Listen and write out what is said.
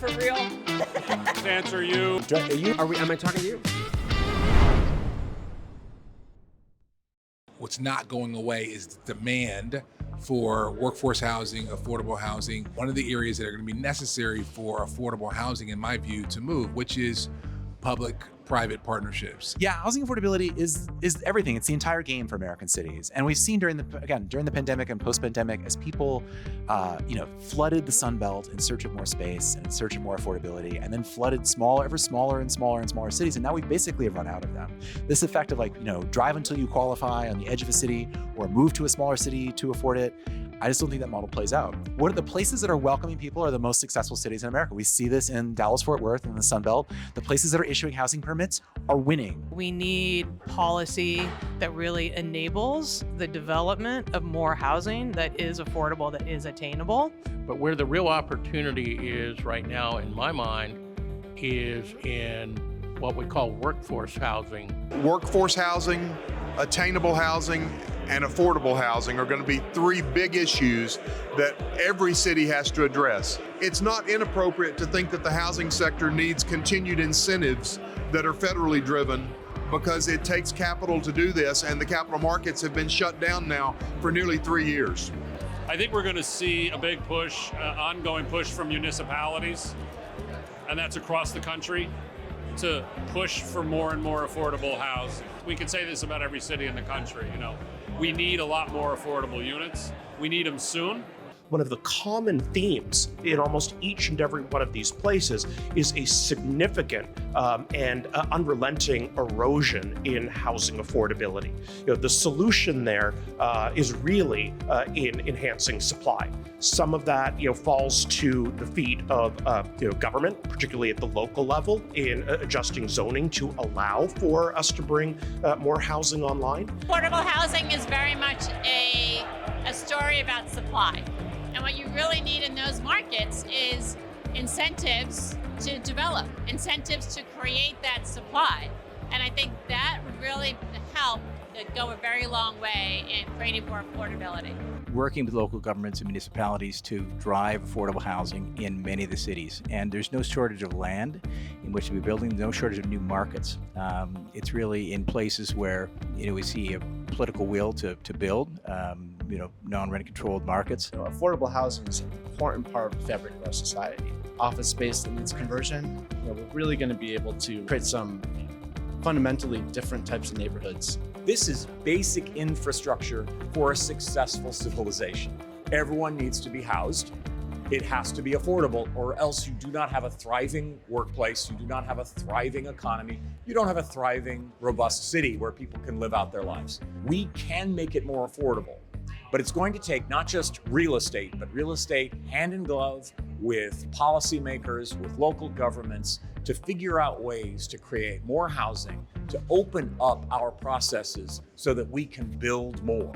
for real? To answer you. Am I talking to you? What's not going away is the demand for workforce housing, affordable housing. One of the areas that are going to be necessary for affordable housing, in my view, to move, which is public-private partnerships. Yeah, housing affordability is everything. It's the entire game for American cities. And we've seen during the pandemic and post-pandemic, as people, flooded the Sun Belt in search of more space and in search of more affordability, and then flooded ever smaller and smaller cities. And now we basically have run out of them. This effect of drive until you qualify on the edge of a city or move to a smaller city to afford it. I just don't think that model plays out. What are the places that are welcoming people are the most successful cities in America. We see this in Dallas-Fort Worth and the Sun Belt. The places that are issuing housing permits are winning. We need policy that really enables the development of more housing that is affordable, that is attainable. But where the real opportunity is right now, in my mind, is in what we call workforce housing. Workforce housing, attainable housing, and affordable housing are going to be three big issues that every city has to address. It's not inappropriate to think that the housing sector needs continued incentives that are federally driven, because it takes capital to do this, and the capital markets have been shut down now for nearly 3 years. I think we're going to see a big push, ongoing push from municipalities, and that's across the country, to push for more and more affordable housing. We can say this about every city in the country, We need a lot more affordable units. We need them soon. One of the common themes in almost each and every one of these places is a significant and unrelenting erosion in housing affordability. The solution there is really in enhancing supply. Some of that falls to the feet of government, particularly at the local level, in adjusting zoning to allow for us to bring more housing online. Affordable housing is very much a story about supply. And what you really need in those markets is incentives to develop, incentives to create that supply. And I think that would really help go a very long way in creating more affordability. Working with local governments and municipalities to drive affordable housing in many of the cities. And there's no shortage of land in which to be building, no shortage of new markets. It's really in places where we see a political will to build, non-rent controlled markets. Affordable housing is an important part of the fabric of our society. Office space that needs conversion, we're really going to be able to create some fundamentally different types of neighborhoods. This is basic infrastructure for a successful civilization. Everyone needs to be housed. It has to be affordable, or else you do not have a thriving workplace, you do not have a thriving economy, you don't have a thriving, robust city where people can live out their lives. We can make it more affordable, but it's going to take not just real estate, but real estate hand in glove with policymakers, with local governments, to figure out ways to create more housing, to open up our processes so that we can build more.